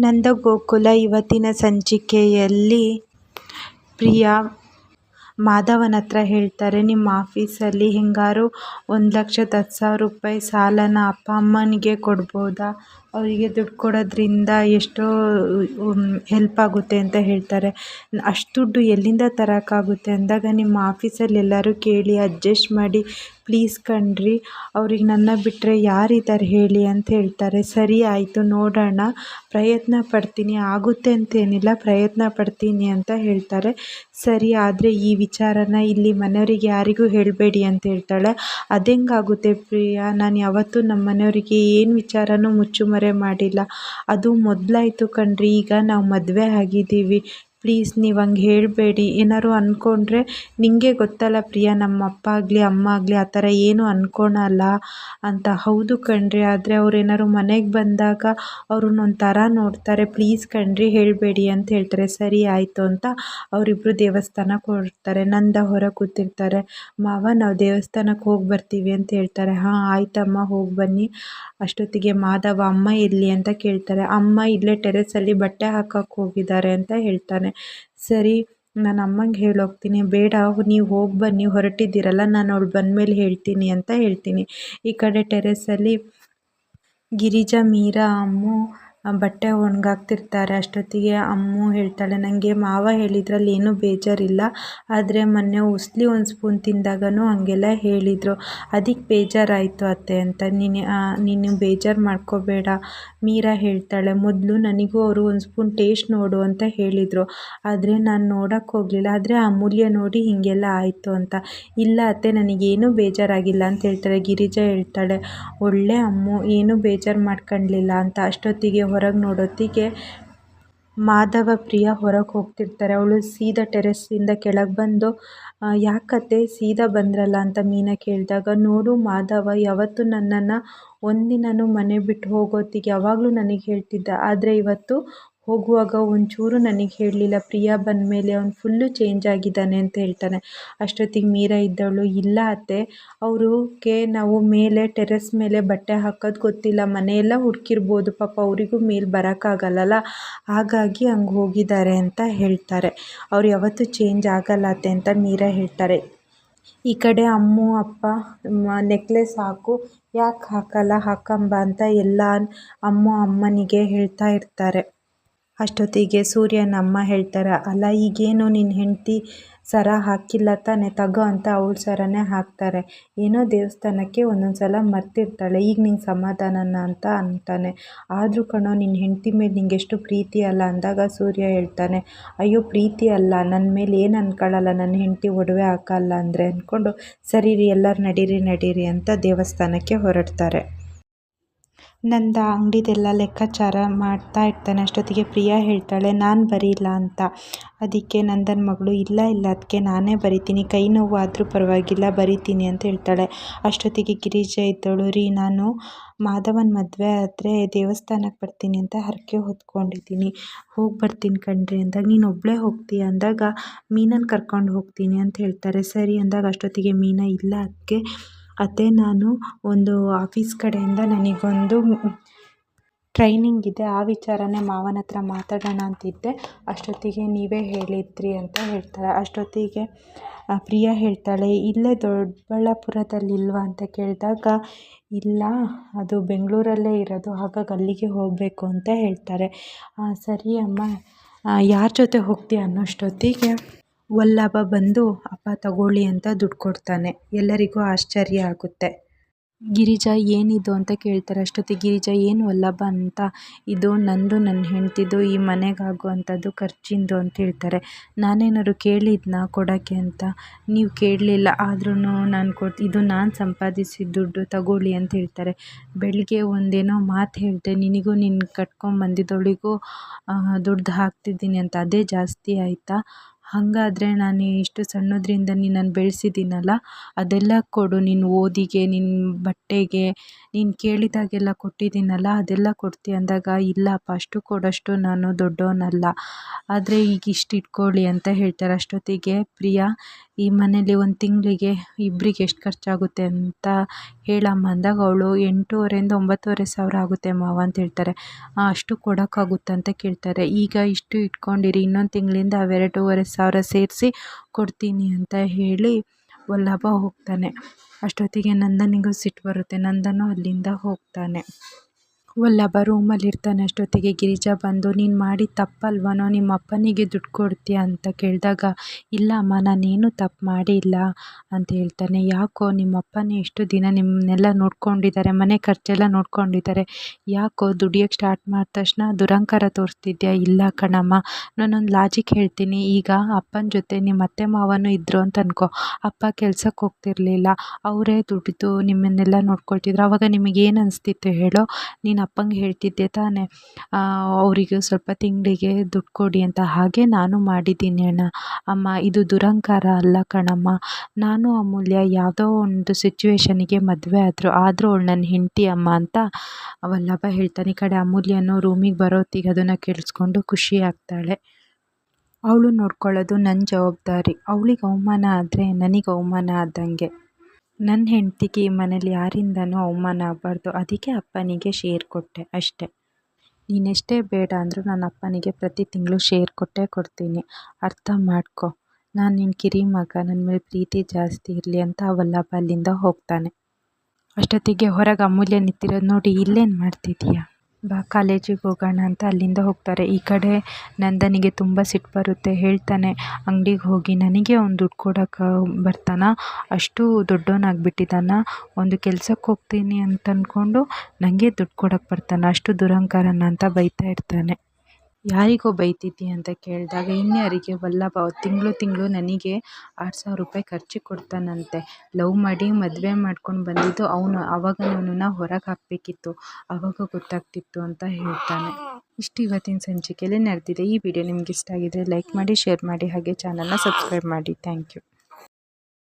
ನಂದಗೋಕುಲ ಇವತ್ತಿನ ಸಂಚಿಕೆಯಲ್ಲಿ ಪ್ರಿಯಾ ಮಾಧವನ ಹತ್ರ ಹೇಳ್ತಾರೆ, ನಿಮ್ಮ ಆಫೀಸಲ್ಲಿ ಹೆಂಗಾರು 1,10,000 ಸಾಲನ ಅಪ್ಪ ಅಮ್ಮನಿಗೆ ಕೊಡ್ಬೋದಾ, ಅವರಿಗೆ ದುಡ್ಡು ಕೊಡೋದ್ರಿಂದ ಎಷ್ಟೋ ಹೆಲ್ಪ್ ಆಗುತ್ತೆ ಅಂತ ಹೇಳ್ತಾರೆ. ಅಷ್ಟು ದುಡ್ಡು ಎಲ್ಲಿಂದ ತರೋಕ್ಕಾಗುತ್ತೆ ಅಂದಾಗ, ನಿಮ್ಮ ಆಫೀಸಲ್ಲಿ ಎಲ್ಲರೂ ಕೇಳಿ ಅಡ್ಜಸ್ಟ್ ಮಾಡಿ ಪ್ಲೀಸ್ ಕಣ್ರಿ, ಅವ್ರಿಗೆ ನನ್ನ ಬಿಟ್ಟರೆ ಯಾರಿದ್ದಾರೆ ಹೇಳಿ ಅಂತ ಹೇಳ್ತಾರೆ. ಸರಿ ಆಯಿತು ನೋಡೋಣ, ಪ್ರಯತ್ನ ಪಡ್ತೀನಿ, ಆಗುತ್ತೆ ಅಂತೇನಿಲ್ಲ, ಪ್ರಯತ್ನ ಪಡ್ತೀನಿ ಅಂತ ಹೇಳ್ತಾರೆ. ಸರಿ, ಆದರೆ ಈ ವಿಚಾರನ ಇಲ್ಲಿ ಮನೆಯವರಿಗೆ ಯಾರಿಗೂ ಹೇಳಬೇಡಿ ಅಂತ ಹೇಳ್ತಾಳೆ. ಅದೆಂಗಾಗುತ್ತೆ ಪ್ರಿಯಾ, ನಾನು ಯಾವತ್ತೂ ನಮ್ಮ ಮನೆಯವರಿಗೆ ಏನು ವಿಚಾರನೂ ಮುಚ್ಚುಮರೆ ಮಾಡಿಲ್ಲ, ಅದು ಮೊದಲಾಯಿತು ಕಣ್ರಿ, ಈಗ ನಾವು ಮದುವೆ ಆಗಿದ್ದೀವಿ, ಪ್ಲೀಸ್ ನೀವು ಹಂಗೆ ಹೇಳಬೇಡಿ, ಏನಾದ್ರು ಅಂದ್ಕೊಂಡ್ರೆ ನಿಮಗೆ ಗೊತ್ತಲ್ಲ ಪ್ರಿಯಾ, ನಮ್ಮ ಅಪ್ಪ ಆಗಲಿ ಅಮ್ಮ ಆಗಲಿ ಆ ಥರ ಏನು ಅಂದ್ಕೊಳಲ್ಲ ಅಂತ. ಹೌದು ಕಣ್ರಿ, ಆದರೆ ಅವ್ರು ಏನಾದ್ರು ಮನೆಗೆ ಬಂದಾಗ ಅವ್ರನ್ನ ಒಂಥರ ನೋಡ್ತಾರೆ, ಪ್ಲೀಸ್ ಕಣ್ರಿ ಹೇಳಬೇಡಿ ಅಂತ ಹೇಳ್ತಾರೆ. ಸರಿ ಆಯಿತು ಅಂತ ಅವರಿಬ್ಬರು ದೇವಸ್ಥಾನಕ್ಕೆ ಹೊರಡ್ತಾರೆ. ನಂದ ಹೊರ ಕೂತಿರ್ತಾರೆ. ಮಾವ, ನಾವು ದೇವಸ್ಥಾನಕ್ಕೆ ಹೋಗಿ ಬರ್ತೀವಿ ಅಂತ ಹೇಳ್ತಾರೆ. ಹಾಂ ಆಯ್ತಮ್ಮ, ಹೋಗಿ ಬನ್ನಿ. ಅಷ್ಟೊತ್ತಿಗೆ ಮಾಧವ, ಅಮ್ಮ ಎಲ್ಲಿ ಅಂತ ಕೇಳ್ತಾರೆ. ಅಮ್ಮ ಇಲ್ಲೇ ಟೆರೆಸಲ್ಲಿ ಬಟ್ಟೆ ಹಾಕಕ್ಕೆ ಹೋಗಿದ್ದಾರೆ ಅಂತ ಹೇಳ್ತಾನೆ. ಸರಿ, ನಾನು ಅಮ್ಮಂಗೆ ಹೇಳೋಗ್ತೀನಿ. ಬೇಡ, ನೀವು ಹೋಗಿ ಬನ್ನಿ, ಹೊರಟಿದ್ದೀರಲ್ಲ, ನಾನು ಅವಳು ಬಂದಮೇಲೆ ಹೇಳ್ತೀನಿ ಅಂತ ಹೇಳ್ತೀನಿ. ಈ ಕಡೆ ಟೆರೆಸಲ್ಲಿ ಗಿರಿಜಾ, ಮೀರಾ, ಅಮ್ಮು ಬಟ್ಟೆ ಒಣಗಾಕ್ತಿರ್ತಾರೆ. ಅಷ್ಟೊತ್ತಿಗೆ ಅಮ್ಮು ಹೇಳ್ತಾಳೆ, ನನಗೆ ಮಾವ ಹೇಳಿದ್ರಲ್ಲಿ ಏನೂ ಬೇಜಾರಿಲ್ಲ, ಆದರೆ ಮೊನ್ನೆ ಉಸ್ಲಿ ಒಂದು ಸ್ಪೂನ್ ತಿಂದಾಗನೂ ಹಂಗೆಲ್ಲ ಹೇಳಿದರು, ಅದಕ್ಕೆ ಬೇಜಾರಾಯಿತು ಅತ್ತೆ ಅಂತ. ನೀನು ಬೇಜಾರು ಮಾಡ್ಕೋಬೇಡ. ಮೀರಾ ಹೇಳ್ತಾಳೆ, ಮೊದಲು ನನಗೂ ಅವರು ಒಂದು ಸ್ಪೂನ್ ಟೇಸ್ಟ್ ನೋಡು ಅಂತ ಹೇಳಿದರು, ಆದರೆ ನಾನು ನೋಡೋಕ್ಕೆ ಹೋಗಲಿಲ್ಲ, ಆದರೆ ಅಮೂಲ್ಯ ನೋಡಿ ಹೀಗೆಲ್ಲ ಆಯಿತು ಅಂತ. ಇಲ್ಲ ಅತ್ತೆ, ನನಗೇನೂ ಬೇಜಾರಾಗಿಲ್ಲ ಅಂತ ಹೇಳ್ತಾಳೆ. ಗಿರಿಜಾ ಹೇಳ್ತಾಳೆ, ಒಳ್ಳೆ ಅಮ್ಮು, ಏನೂ ಬೇಜಾರು ಮಾಡ್ಕೊಳ್ಳಿಲ್ಲ ಅಂತ. ಅಷ್ಟೊತ್ತಿಗೆ ಹೊರಗೆ ನೋಡೋತ್ತಿಗೆ ಮಾಧವ, ಪ್ರಿಯಾ ಹೊರಗೆ ಹೋಗ್ತಿರ್ತಾರೆ. ಅವಳು ಸೀದಾ ಟೆರೆಸ್ಸಿಂದ ಕೆಳಗೆ ಬಂದು, ಯಾಕತ್ತೆ ಸೀದಾ ಬಂದ್ರಲ್ಲ ಅಂತ ಮೀನಾ ಕೇಳಿದಾಗ, ನೋಡು ಮಾಧವ ಯಾವತ್ತೂ ನನ್ನನ್ನು ಒಂದಿನನೂ ಮನೆ ಬಿಟ್ಟು ಹೋಗೋತ್ತಿಗೆ ಯಾವಾಗಲೂ ನನಗೆ ಹೇಳ್ತಿದ್ದ, ಆದರೆ ಇವತ್ತು ಹೋಗುವಾಗ ಒಂಚೂರು ನನಗೆ ಹೇಳಲಿಲ್ಲ, ಪ್ರಿಯಾ ಬಂದಮೇಲೆ ಅವ್ನು ಫುಲ್ಲು ಚೇಂಜ್ ಆಗಿದ್ದಾನೆ ಅಂತ ಹೇಳ್ತಾನೆ. ಅಷ್ಟೊತ್ತಿಗೆ ಮೀರಾ ಇದ್ದವಳು, ಇಲ್ಲ ಅತ್ತೆ, ಅವ್ರಿಗೆ ನಾವು ಮೇಲೆ ಟೆರೆಸ್ ಮೇಲೆ ಬಟ್ಟೆ ಹಾಕೋದು ಗೊತ್ತಿಲ್ಲ, ಮನೆಯೆಲ್ಲ ಹುಡುಕಿರ್ಬೋದು, ಪಾಪ ಅವರಿಗೂ ಮೇಲೆ ಬರೋಕ್ಕಾಗಲ್ಲಲ್ಲ, ಹಾಗಾಗಿ ಹಂಗೆ ಹೋಗಿದ್ದಾರೆ ಅಂತ ಹೇಳ್ತಾರೆ. ಅವ್ರು ಯಾವತ್ತೂ ಚೇಂಜ್ ಆಗಲ್ಲ ಅತ್ತೆ ಅಂತ ಮೀರಾ ಹೇಳ್ತಾರೆ. ಈ ಕಡೆ ಅಮ್ಮು, ಅಪ್ಪ ನೆಕ್ಲೆಸ್ ಹಾಕು, ಯಾಕೆ ಹಾಕಲ್ಲ, ಹಾಕಂಬ ಅಂತ ಎಲ್ಲ ಅಮ್ಮನಿಗೆ ಹೇಳ್ತಾ ಇರ್ತಾರೆ. ಅಷ್ಟೊತ್ತಿಗೆ ಸೂರ್ಯನ ಅಮ್ಮ ಹೇಳ್ತಾರೆ, ಅಲ್ಲ ಈಗೇನು ನಿನ್ನ ಹೆಂಡತಿ ಸರ ಹಾಕಿಲ್ಲ ತಾನೆ, ತಗೋ ಅಂತ ಅವಳ ಸರನೇ ಹಾಕ್ತಾರೆ, ಏನೋ ದೇವಸ್ಥಾನಕ್ಕೆ ಒಂದೊಂದು ಸಲ ಮರ್ತಿರ್ತಾಳೆ, ಈಗ ನಿಂಗೆ ಸಮಾಧಾನನ ಅಂತ ಅಂತಾನೆ. ಆದರೂ ಕಣೋ, ನಿನ್ನ ಹೆಂಡತಿ ಮೇಲೆ ನಿಂಗೆ ಎಷ್ಟು ಪ್ರೀತಿ ಅಲ್ಲ ಅಂದಾಗ ಸೂರ್ಯ ಹೇಳ್ತಾನೆ, ಅಯ್ಯೋ ಪ್ರೀತಿ ಅಲ್ಲ, ನನ್ನ ಮೇಲೆ ಏನು ಅನ್ಕೊಳ್ಳಲ್ಲ, ನನ್ನ ಹೆಂಡತಿ ಒಡವೆ ಹಾಕಲ್ಲ ಅಂದರೆ ಅಂದ್ಕೊಂಡು, ಸರಿ ರೀ ಎಲ್ಲರೂ ನಡೀರಿ ಅಂತ ದೇವಸ್ಥಾನಕ್ಕೆ ಹೊರಡ್ತಾರೆ. ನಂದ ಅಂಗಡಿದೆಲ್ಲ ಲೆಕ್ಕಾಚಾರ ಮಾಡ್ತಾ ಇರ್ತಾನೆ. ಅಷ್ಟೊತ್ತಿಗೆ ಪ್ರಿಯಾ ಹೇಳ್ತಾಳೆ, ನಾನು ಬರೀಲ್ಲ ಅಂತ. ಅದಕ್ಕೆ ನಂದನ ಮಗಳು, ಇಲ್ಲ ಅದಕ್ಕೆ ನಾನೇ ಬರಿತೀನಿ, ಕೈ ನೋವು ಆದರೂ ಪರವಾಗಿಲ್ಲ, ಬರಿತೀನಿ ಅಂತ ಹೇಳ್ತಾಳೆ. ಅಷ್ಟೊತ್ತಿಗೆ ಗಿರಿಜಾ ಇದ್ದವಳು, ರೀ ನಾನು ಮಾಧವನ ಮದುವೆ ಆದರೆ ದೇವಸ್ಥಾನಕ್ಕೆ ಬರ್ತೀನಿ ಅಂತ ಹರಕೆ ಹೊತ್ಕೊಂಡಿದ್ದೀನಿ, ಹೋಗಿ ಬರ್ತೀನಿ ಕಣ್ರಿ ಅಂದಾಗ, ನೀನು ಒಬ್ಬಳೇ ಹೋಗ್ತೀಯ ಅಂದಾಗ, ಮೀನನ್ನು ಕರ್ಕೊಂಡು ಹೋಗ್ತೀನಿ ಅಂತ ಹೇಳ್ತಾರೆ. ಸರಿ ಅಂದಾಗ ಅಷ್ಟೊತ್ತಿಗೆ ಮೀನಾ, ಇಲ್ಲ ಅದಕ್ಕೆ ಅತ್ತೆ, ನಾನು ಒಂದು ಆಫೀಸ್ ಕಡೆಯಿಂದ ನನಗೊಂದು ಟ್ರೈನಿಂಗ್ ಇದೆ, ಆ ವಿಚಾರನೇ ಮಾವನ ಹತ್ರ ಮಾತಾಡೋಣ ಅಂತಿದ್ದೆ, ಅಷ್ಟೊತ್ತಿಗೆ ನೀವೇ ಹೇಳಿದ್ರಿ ಅಂತ ಹೇಳ್ತಾಳೆ. ಅಷ್ಟೊತ್ತಿಗೆ ಪ್ರಿಯಾ ಹೇಳ್ತಾಳೆ, ಇಲ್ಲೇ ದೊಡ್ಡಬಳ್ಳಾಪುರದಲ್ಲಿಲ್ವಾ ಅಂತ ಕೇಳಿದಾಗ, ಇಲ್ಲ ಅದು ಬೆಂಗಳೂರಲ್ಲೇ ಇರೋದು, ಹಾಗಾಗಿ ಅಲ್ಲಿಗೆ ಹೋಗಬೇಕು ಅಂತ ಹೇಳ್ತಾರೆ. ಸರಿ ಅಮ್ಮ, ಯಾರ ಜೊತೆ ಹೋಗ್ತೀಯ ಅನ್ನೋಷ್ಟೊತ್ತಿಗೆ ವಲ್ಲಭ ಬಂದು, ಅಪ್ಪ ತಗೊಳ್ಳಿ ಅಂತ ದುಡ್ಡು ಕೊಡ್ತಾನೆ. ಎಲ್ಲರಿಗೂ ಆಶ್ಚರ್ಯ ಆಗುತ್ತೆ. ಗಿರಿಜಾ, ಏನಿದು ಅಂತ ಕೇಳ್ತಾರೆ. ಅಷ್ಟೊತ್ತಿಗೆ ಗಿರಿಜಾ, ಏನು ವಲ್ಲಭ ಅಂತ, ಇದು ನಂದು ನನ್ನ ಹೆಂಡ್ತಿದು ಈ ಮನೆಗಾಗುವಂಥದ್ದು ಖರ್ಚಿಂದು ಅಂತ ಹೇಳ್ತಾರೆ. ನಾನೇನಾದ್ರು ಕೇಳಿದ್ನಾ ಕೊಡೋಕ್ಕೆ ಅಂತ, ನೀವು ಕೇಳಲಿಲ್ಲ, ಆದ್ರೂ ನಾನು ಇದು ನಾನು ಸಂಪಾದಿಸಿದ ದುಡ್ಡು, ತಗೊಳ್ಳಿ ಅಂತ ಹೇಳ್ತಾರೆ. ಬೆಳಿಗ್ಗೆ ಒಂದೇನೋ ಮಾತು ಹೇಳಿದೆ, ನಿನಗೂ ನಿನ್ನ ಕಟ್ಕೊಂಬಂದಿದ್ದವಳಿಗೂ ದುಡ್ಡು ಹಾಕ್ತಿದ್ದೀನಿ ಅಂತ, ಅದೇ ಜಾಸ್ತಿ ಆಯಿತಾ, ಹಾಗಾದರೆ ನಾನು ಇಷ್ಟು ಸಣ್ಣದ್ರಿಂದ ನಿನ್ನನ್ನು ಬೆಳೆಸಿದ್ದೀನಲ್ಲ, ಅದೆಲ್ಲ ಕೊಡು, ನಿನ್ನ ಓದಿಗೆ, ನಿನ್ನ ಬಟ್ಟೆಗೆ, ನೀನು ಕೇಳಿದಾಗೆಲ್ಲ ಕೊಟ್ಟಿದ್ದೀನಲ್ಲ ಅದೆಲ್ಲ ಕೊಡ್ತೀಯ ಅಂದಾಗ, ಇಲ್ಲಪ್ಪ ಅಷ್ಟು ಕೊಡೋಷ್ಟು ನಾನು ದೊಡ್ಡವನಲ್ಲ, ಆದರೆ ಈಗ ಇಷ್ಟು ಇಟ್ಕೊಳ್ಳಿ ಅಂತ ಹೇಳ್ತಾರೆ. ಅಷ್ಟೊತ್ತಿಗೆ ಪ್ರಿಯಾ, ಈ ಮನೇಲಿ ಒಂದು ತಿಂಗಳಿಗೆ ಇಬ್ಬರಿಗೆ ಎಷ್ಟು ಖರ್ಚಾಗುತ್ತೆ ಅಂತ ಹೇಳಮ್ಮ ಅಂದಾಗ ಅವಳು 8,500ರಿಂದ 9,500 ಆಗುತ್ತೆ ಮಾವ ಅಂತ ಹೇಳ್ತಾರೆ. ಅಷ್ಟು ಕೊಡೋಕ್ಕಾಗುತ್ತಾ ಅಂತ ಕೇಳ್ತಾರೆ. ಈಗ ಇಷ್ಟು ಇಟ್ಕೊಂಡಿರಿ, ಇನ್ನೊಂದು ತಿಂಗಳಿಂದ 2,500 ಸೇರಿಸಿ ಕೊಡ್ತೀನಿ ಅಂತ ಹೇಳಿ ವಲ್ಲಭ ಹೋಗ್ತಾನೆ. ಅಷ್ಟೊತ್ತಿಗೆ ನಂದನಿಗೂ ಸಿಟ್ಟು ಬರುತ್ತೆ. ನಂದನು ಅಲ್ಲಿಂದ ಹೋಗ್ತಾನೆ. ವಲ್ಲಭ ರೂಮಲ್ಲಿರ್ತಾನೆ. ಅಷ್ಟೊತ್ತಿಗೆ ಗಿರಿಜಾ ಬಂದು, ನೀನು ಮಾಡಿದ ತಪ್ಪಲ್ವನೋ, ನಿಮ್ಮ ಅಪ್ಪನಿಗೆ ದುಡ್ಡು ಕೊಡ್ತೀಯ ಅಂತ ಕೇಳಿದಾಗ, ಇಲ್ಲ ಅಮ್ಮ ನಾನೇನು ತಪ್ಪು ಮಾಡಿಲ್ಲ ಅಂತ ಹೇಳ್ತಾನೆ. ಯಾಕೋ ನಿಮ್ಮ ಅಪ್ಪನೇ ಎಷ್ಟು ದಿನ ನಿಮ್ಮನ್ನೆಲ್ಲ ನೋಡ್ಕೊಂಡಿದ್ದಾರೆ, ಮನೆ ಖರ್ಚೆಲ್ಲ ನೋಡ್ಕೊಂಡಿದ್ದಾರೆ, ಯಾಕೋ ದುಡಿಯೋಕ್ಕೆ ಸ್ಟಾರ್ಟ್ ಮಾಡಿದ ತಕ್ಷಣ ದುರಂಕಾರ ತೋರಿಸ್ತಿದ್ಯಾ? ಇಲ್ಲ ಕಣಮ್ಮ, ನಾನೊಂದು ಲಾಜಿಕ್ ಹೇಳ್ತೀನಿ. ಈಗ ಅಪ್ಪನ ಜೊತೆ ನಿಮ್ಮ ಅತ್ತೆ ಮಾವನೂ ಇದ್ದರು ಅಂತ ಅನ್ಕೋ. ಅಪ್ಪ ಕೆಲ್ಸಕ್ಕೆ ಹೋಗ್ತಿರ್ಲಿಲ್ಲ, ಅವರೇ ದುಡಿದು ನಿಮ್ಮನ್ನೆಲ್ಲ ನೋಡ್ಕೊಳ್ತಿದ್ರು. ಆವಾಗ ನಿಮಗೇನು ಅನಿಸ್ತಿತ್ತು ಹೇಳೋ? ನೀನು ಅಪ್ಪಂಗೆ ಹೇಳ್ತಿದ್ದೆ ತಾನೇ ಅವರಿಗೆ ಸ್ವಲ್ಪ ತಿಂಗಳಿಗೆ ದುಡ್ಡು ಕೊಡಿ ಅಂತ. ಹಾಗೆ ನಾನು ಮಾಡಿದ್ದೀನಿ ಅಮ್ಮ, ಇದು ದುರಂಕಾರ ಅಲ್ಲ ಕಣಮ್ಮ. ನಾನು ಅಮೂಲ್ಯ ಯಾವುದೋ ಒಂದು ಸಿಚುವೇಶನಿಗೆ ಮದುವೆ ಆದರೂ ಅವಳು ನನ್ನ ಹೆಂಡತಿ ಅಮ್ಮ ಅಂತ ವಲ್ಲಭ ಹೇಳ್ತಾನೆ. ಈ ಕಡೆ ಅಮೂಲ್ಯನು ರೂಮಿಗೆ ಬರೋತ್ತಿಗೆ ಅದನ್ನು ಕೇಳಿಸ್ಕೊಂಡು ಖುಷಿ ಆಗ್ತಾಳೆ. ಅವಳು ನೋಡ್ಕೊಳ್ಳೋದು ನನ್ನ ಜವಾಬ್ದಾರಿ. ಅವಳಿಗೆ ಅವಮಾನ ಆದರೆ ನನಗೆ ಅವಮಾನ ಆದಂಗೆ. ನನ್ನ ಹೆಂಡತಿಗೆ ಈ ಮನೇಲಿ ಯಾರಿಂದನೂ ಅವಮಾನ ಆಗಬಾರ್ದು. ಅದಕ್ಕೆ ಅಪ್ಪನಿಗೆ ಶೇರ್ ಕೊಟ್ಟೆ ಅಷ್ಟೆ. ನೀನೆಷ್ಟೇ ಬೇಡ ಅಂದರೂ ನನ್ನ ಅಪ್ಪನಿಗೆ ಪ್ರತಿ ತಿಂಗಳು ಶೇರ್ ಕೊಟ್ಟೇ ಕೊಡ್ತೀನಿ, ಅರ್ಥ ಮಾಡ್ಕೊ. ನಾನು ನಿನ್ನ ಕಿರಿ ಮಗ, ನನ್ನ ಮೇಲೆ ಪ್ರೀತಿ ಜಾಸ್ತಿ ಇರಲಿ ಅಂತ ವಲ್ಲಭ ಅಲ್ಲಿಂದ ಹೋಗ್ತಾನೆ. ಅಷ್ಟೊತ್ತಿಗೆ ಹೊರಗೆ ಅಮೂಲ್ಯ ನಿಂತಿರೋದು ನೋಡಿ, ಇಲ್ಲೇನು ಮಾಡ್ತಿದ್ದೀಯಾ, ಬಾ ಕಾಲೇಜಿಗೆ ಹೋಗೋಣ ಅಂತ ಅಲ್ಲಿಂದ ಹೋಗ್ತಾರೆ. ಈ ಕಡೆ ನಂದನಿಗೆ ತುಂಬ ಸಿಟ್ಟು ಬರುತ್ತೆ. ಹೇಳ್ತಾನೆ, ಅಂಗಡಿಗೆ ಹೋಗಿ ನನಗೆ ಒಂದು ದುಡ್ಡು ಕೊಡೋಕೆ ಬರ್ತಾನ, ಅಷ್ಟು ದೊಡ್ಡವನಾಗ್ಬಿಟ್ಟಿದ್ದಾನ, ಒಂದು ಕೆಲ್ಸಕ್ಕೆ ಹೋಗ್ತೀನಿ ಅಂತ ಅಂದ್ಕೊಂಡು ನನಗೆ ದುಡ್ಡು ಕೊಡೋಕೆ ಬರ್ತಾನೆ, ಅಷ್ಟು ದುರಂಕಾರನ ಅಂತ ಬೈತಾ ಇರ್ತಾನೆ. ಯಾರಿಗೋ ಬೈತಿದ್ದೀಯ ಅಂತ ಕೇಳಿದಾಗ, ಇನ್ಯಾರಿಗೆ? ವಲ್ಲಭ ತಿಂಗಳು ನನಗೆ 6,000 ರೂಪಾಯಿ ಖರ್ಚಿಗೆ ಕೊಡ್ತಾನಂತೆ. ಲವ್ ಮಾಡಿ ಮದುವೆ ಮಾಡ್ಕೊಂಡು ಬಂದಿದ್ದು ಅವನು. ಆವಾಗ ನನ್ನನ್ನು ಹೊರಗೆ ಹಾಕಬೇಕಿತ್ತು, ಆವಾಗ ಗೊತ್ತಾಗ್ತಿತ್ತು ಅಂತ ಹೇಳ್ತಾನೆ. ಇಷ್ಟು ಇವತ್ತಿನ ಸಂಚಿಕೆಯಲ್ಲಿ ನಡೆದಿದೆ. ಈ ವಿಡಿಯೋ ನಿಮ್ಗೆ ಇಷ್ಟ ಆಗಿದ್ರೆ ಲೈಕ್ ಮಾಡಿ, ಶೇರ್ ಮಾಡಿ, ಹಾಗೆ ಚಾನಲ್ನ ಸಬ್ಸ್ಕ್ರೈಬ್ ಮಾಡಿ. Thank you.